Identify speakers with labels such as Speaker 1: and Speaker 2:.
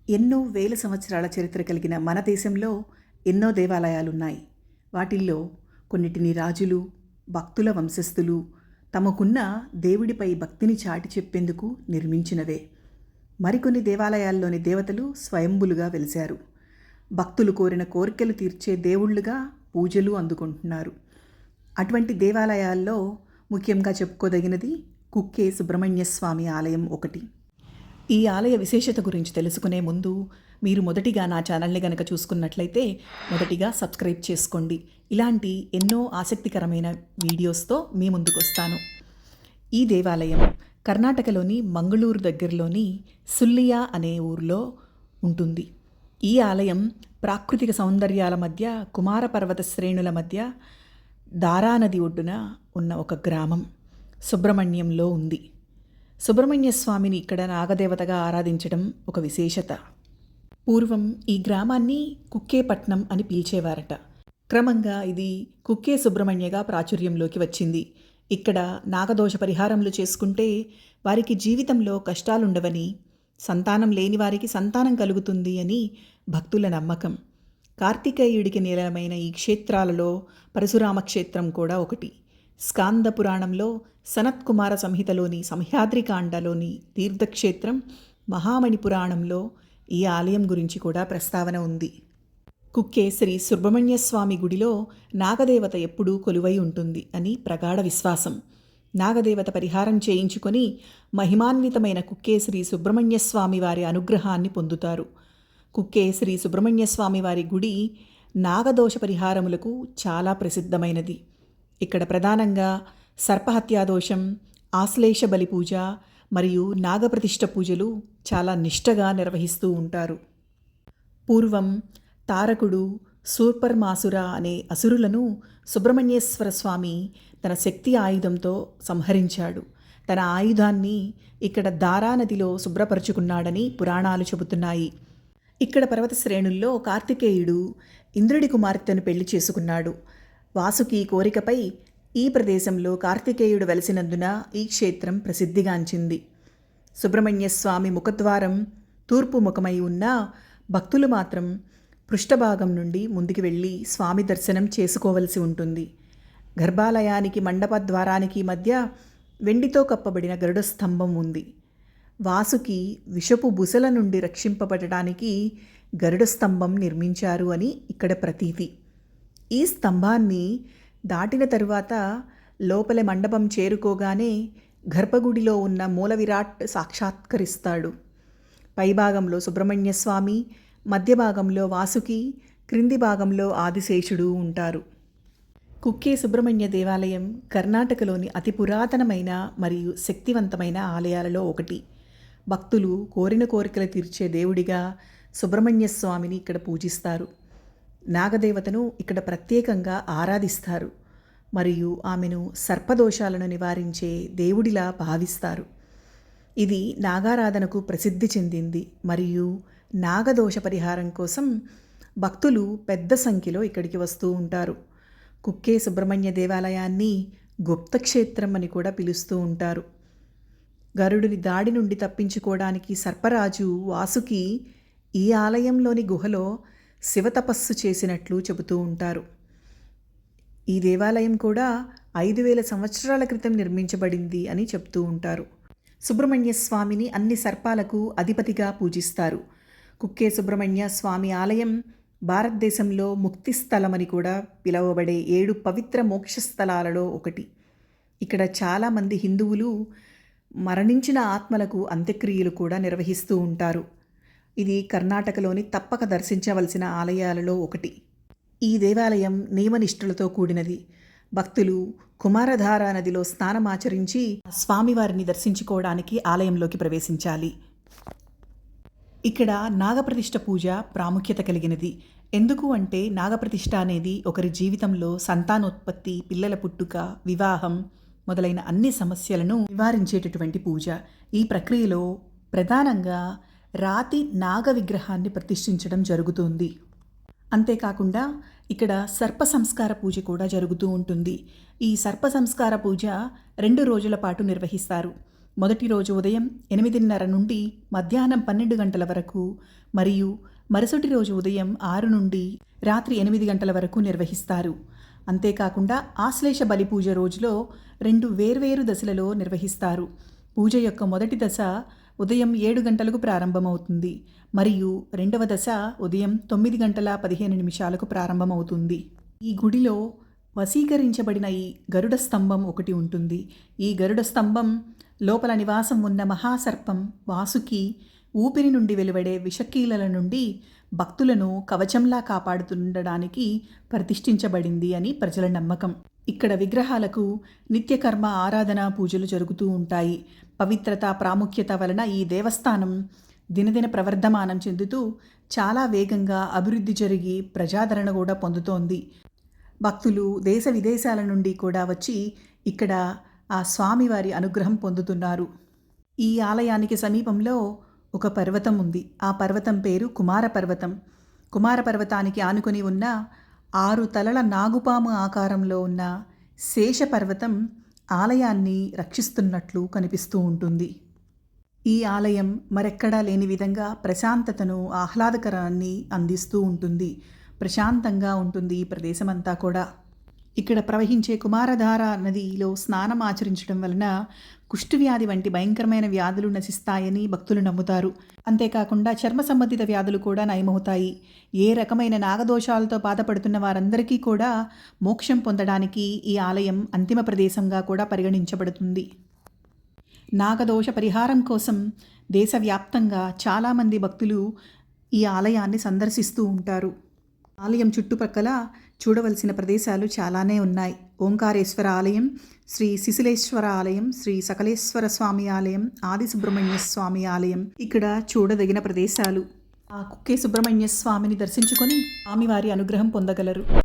Speaker 1: ఎన్నో వేల సంవత్సరాల చరిత్ర కలిగిన మన దేశంలో ఎన్నో దేవాలయాలున్నాయి. వాటిల్లో కొన్నిటిని రాజులు, భక్తుల వంశస్థులు తమకున్న దేవుడిపై భక్తిని చాటి చెప్పేందుకు నిర్మించినవే. మరికొన్ని దేవాలయాల్లోని దేవతలు స్వయంభులుగా వెలిశారు. భక్తులు కోరిన కోరికలు తీర్చే దేవుళ్ళుగా పూజలు అందుకుంటున్నారు. అటువంటి దేవాలయాల్లో ముఖ్యంగా చెప్పుకోదగినది కుక్కే సుబ్రహ్మణ్య స్వామి ఆలయం ఒకటి. ఈ ఆలయ విశేషత గురించి తెలుసుకునే ముందు మీరు మొదటిగా నా ఛానల్ని గనక చూసుకున్నట్లయితే మొదటిగా సబ్స్క్రైబ్ చేసుకోండి. ఇలాంటి ఎన్నో ఆసక్తికరమైన వీడియోస్తో మీ ముందుకు వస్తాను. ఈ దేవాలయం కర్ణాటకలోని మంగళూరు దగ్గరలోని సుల్లియా అనే ఊరిలో ఉంటుంది. ఈ ఆలయం ప్రాకృతిక సౌందర్యాల మధ్య, కుమార పర్వత శ్రేణుల మధ్య, దారానది ఒడ్డున ఉన్న ఒక గ్రామం సుబ్రహ్మణ్యంలో ఉంది. సుబ్రహ్మణ్య స్వామిని ఇక్కడ నాగదేవతగా ఆరాధించడం ఒక విశేషత. పూర్వం ఈ గ్రామాన్ని కుక్కేపట్నం అని పిలిచేవారట. క్రమంగా ఇది కుక్కే సుబ్రహ్మణ్యగా ప్రాచుర్యంలోకి వచ్చింది. ఇక్కడ నాగదోష పరిహారములు చేసుకుంటే వారికి జీవితంలో కష్టాలుండవని, సంతానం లేని వారికి సంతానం కలుగుతుంది అని భక్తుల నమ్మకం. కార్తికేయుడికి నిలయమైన ఈ క్షేత్రాలలో పరశురామ క్షేత్రం కూడా ఒకటి. స్కాంద పురాణంలో సనత్కుమార సంహితలోని సంహ్యాద్రికాండలోని తీర్థక్షేత్రం, మహామణి పురాణంలో ఈ ఆలయం గురించి కూడా ప్రస్తావన ఉంది. కుక్కే శ్రీ సుబ్రహ్మణ్య స్వామి గుడిలో నాగదేవత ఎప్పుడూ కొలువై ఉంటుంది అని ప్రగాఢ విశ్వాసం. నాగదేవత పరిహారం చేయించుకొని మహిమాన్వితమైన కుక్కే శ్రీ సుబ్రహ్మణ్య స్వామి వారి అనుగ్రహాన్ని పొందుతారు. కుక్కే శ్రీ సుబ్రహ్మణ్య స్వామి వారి గుడి నాగదోష పరిహారములకు చాలా ప్రసిద్ధమైనది. ఇక్కడ ప్రధానంగా సర్పహత్యాదోషం, ఆశ్లేష బలి పూజ మరియు నాగప్రతిష్ఠ పూజలు చాలా నిష్టగా నిర్వహిస్తూ ఉంటారు. పూర్వం తారకుడు శూర్పర్మాసుర అనే అసురులను సుబ్రహ్మణ్యేశ్వర స్వామి తన శక్తి ఆయుధంతో సంహరించాడు. తన ఆయుధాన్ని ఇక్కడ దారానదిలో శుభ్రపరుచుకున్నాడని పురాణాలు చెబుతున్నాయి. ఇక్కడ పర్వత శ్రేణుల్లో కార్తికేయుడు ఇంద్రుడి కుమార్తెను పెళ్లి చేసుకున్నాడు. వాసుకి కోరికపై ఈ ప్రదేశంలో కార్తికేయుడు వెలసినందున ఈ క్షేత్రం ప్రసిద్ధిగాంచింది. సుబ్రహ్మణ్య స్వామి ముఖద్వారం తూర్పు ముఖమై ఉన్న భక్తులు మాత్రం పృష్ఠభాగం నుండి ముందుకు వెళ్ళి స్వామి దర్శనం చేసుకోవలసి ఉంటుంది. గర్భాలయానికి మండప ద్వారానికి మధ్య వెండితో కప్పబడిన గరుడ స్తంభం ఉంది. వాసుకి విషపు బుసల నుండి రక్షింపబడటానికి గరుడ స్తంభం నిర్మించారు అని ఇక్కడ ప్రతీతి. ఈ స్తంభాన్ని దాటిన తరువాత లోపల మండపం చేరుకోగానే గర్భగుడిలో ఉన్న మూల విరాట్ సాక్షాత్కరిస్తాడు. పైభాగంలో సుబ్రహ్మణ్య స్వామి, మధ్య భాగంలో వాసుకి, క్రింది భాగంలో ఆదిశేషుడు ఉంటారు. కుక్కే సుబ్రహ్మణ్య దేవాలయం కర్ణాటకలోని అతి పురాతనమైన మరియు శక్తివంతమైన ఆలయాలలో ఒకటి. భక్తులు కోరిన కోరికలు తీర్చే దేవుడిగా సుబ్రహ్మణ్య స్వామిని ఇక్కడ పూజిస్తారు. నాగదేవతను ఇక్కడ ప్రత్యేకంగా ఆరాధిస్తారు మరియు ఆమెను సర్పదోషాలను నివారించే దేవుడిలా భావిస్తారు. ఇది నాగారాధనకు ప్రసిద్ధి చెందింది మరియు నాగదోష పరిహారం కోసం భక్తులు పెద్ద సంఖ్యలో ఇక్కడికి వస్తూ ఉంటారు. కుక్కే సుబ్రహ్మణ్య దేవాలయాన్ని గుప్తక్షేత్రం అని కూడా పిలుస్తూ ఉంటారు. గరుడుని దాడి నుండి తప్పించుకోవడానికి సర్పరాజు వాసుకి ఈ ఆలయంలోని గుహలో శివతపస్సు చేసినట్లు చెబుతూ ఉంటారు. ఈ దేవాలయం కూడా 5000 సంవత్సరాల క్రితం నిర్మించబడింది అని చెప్తూ ఉంటారు. సుబ్రహ్మణ్య స్వామిని అన్ని సర్పాలకు అధిపతిగా పూజిస్తారు. కుక్కే సుబ్రహ్మణ్య స్వామి ఆలయం భారతదేశంలో ముక్తి స్థలమని కూడా పిలువబడే 7 పవిత్ర మోక్షస్థలాలలో ఒకటి. ఇక్కడ చాలామంది హిందువులు మరణించిన ఆత్మలకు అంత్యక్రియలు కూడా నిర్వహిస్తూ ఉంటారు. ఇది కర్ణాటకలోని తప్పక దర్శించవలసిన ఆలయాలలో ఒకటి. ఈ దేవాలయం నియమనిష్ఠులతో కూడినది. భక్తులు కుమారధారా నదిలో స్నానమాచరించి స్వామివారిని దర్శించుకోవడానికి ఆలయంలోకి ప్రవేశించాలి. ఇక్కడ నాగప్రతిష్ఠ పూజ ప్రాముఖ్యత కలిగినది. ఎందుకు అంటే నాగప్రతిష్ఠ అనేది ఒకరి జీవితంలో సంతానోత్పత్తి, పిల్లల పుట్టుక, వివాహం మొదలైన అన్ని సమస్యలను నివారించేటటువంటి పూజ. ఈ ప్రక్రియలో ప్రధానంగా రాతి నాగ విగ్రహాన్ని ప్రతిష్ఠించడం జరుగుతుంది. అంతేకాకుండా ఇక్కడ సర్ప సంస్కార పూజ కూడా జరుగుతూ ఉంటుంది. ఈ సర్ప సంస్కార పూజ 2 రోజుల పాటు నిర్వహిస్తారు. మొదటి రోజు ఉదయం 8:30 నుండి మధ్యాహ్నం 12 గంటల వరకు మరియు మరుసటి రోజు ఉదయం 6 నుండి రాత్రి 8 గంటల వరకు నిర్వహిస్తారు. అంతేకాకుండా ఆశ్లేష బలి పూజ రోజులో 2 వేర్వేరు దశలలో నిర్వహిస్తారు. పూజ యొక్క మొదటి దశ ఉదయం 7 గంటలకు ప్రారంభమవుతుంది మరియు రెండవ దశ ఉదయం 9 గంటల 15 నిమిషాలకు ప్రారంభమవుతుంది. ఈ గుడిలో వశీకరించబడిన ఈ గరుడ స్తంభం ఒకటి ఉంటుంది. ఈ గరుడ స్తంభం లోపల నివాసం ఉన్న మహాసర్పం వాసుకి ఊపిరి నుండి వెలువడే విషకీలల నుండి భక్తులను కవచంలా కాపాడుతుండడానికి ప్రతిష్ఠించబడింది అని ప్రజల నమ్మకం. ఇక్కడ విగ్రహాలకు నిత్యకర్మ ఆరాధన పూజలు జరుగుతూ ఉంటాయి. పవిత్రత ప్రాముఖ్యత వలన ఈ దేవస్థానం దినదిన ప్రవర్ధమానం చెందుతూ చాలా వేగంగా అభివృద్ధి జరిగి ప్రజాదరణ కూడా పొందుతోంది. భక్తులు దేశ విదేశాల నుండి కూడా వచ్చి ఇక్కడ ఆ స్వామివారి అనుగ్రహం పొందుతున్నారు. ఈ ఆలయానికి సమీపంలో ఒక పర్వతం ఉంది. ఆ పర్వతం పేరు కుమార పర్వతం. కుమార పర్వతానికి ఆనుకొని ఉన్న 6 తలల నాగుపాము ఆకారంలో ఉన్న శేష పర్వతం ఆలయాన్ని రక్షిస్తున్నట్లు కనిపిస్తూ ఉంటుంది. ఈ ఆలయం మరెక్కడా లేని విధంగా ప్రశాంతతను ఆహ్లాదకరాన్ని అందిస్తూ ఉంటుంది. ప్రశాంతంగా ఉంటుంది ఈ ప్రదేశమంతా కూడా. ఇక్కడ ప్రవహించే కుమారధార నదిలో స్నానం ఆచరించడం వలన కుష్ఠవ్యాధి వంటి భయంకరమైన వ్యాధులు నశిస్తాయని భక్తులు నమ్ముతారు. అంతేకాకుండా చర్మ సంబంధిత వ్యాధులు కూడా నయమవుతాయి. ఏ రకమైన నాగదోషాలతో బాధపడుతున్న వారందరికీ కూడా మోక్షం పొందడానికి ఈ ఆలయం అంతిమ ప్రదేశంగా కూడా పరిగణించబడుతుంది. నాగదోష పరిహారం కోసం దేశవ్యాప్తంగా చాలామంది భక్తులు ఈ ఆలయాన్ని సందర్శిస్తూ ఉంటారు. ఆలయం చుట్టుపక్కల చూడవలసిన ప్రదేశాలు చాలానే ఉన్నాయి. ఓంకారేశ్వర ఆలయం, శ్రీ శిశిలేశ్వర ఆలయం, శ్రీ సకలేశ్వర స్వామి ఆలయం, ఆది సుబ్రహ్మణ్య స్వామి ఆలయం ఇక్కడ చూడదగిన ప్రదేశాలు. ఆ కుక్కే సుబ్రహ్మణ్య స్వామిని దర్శించుకొని స్వామివారి అనుగ్రహం పొందగలరు.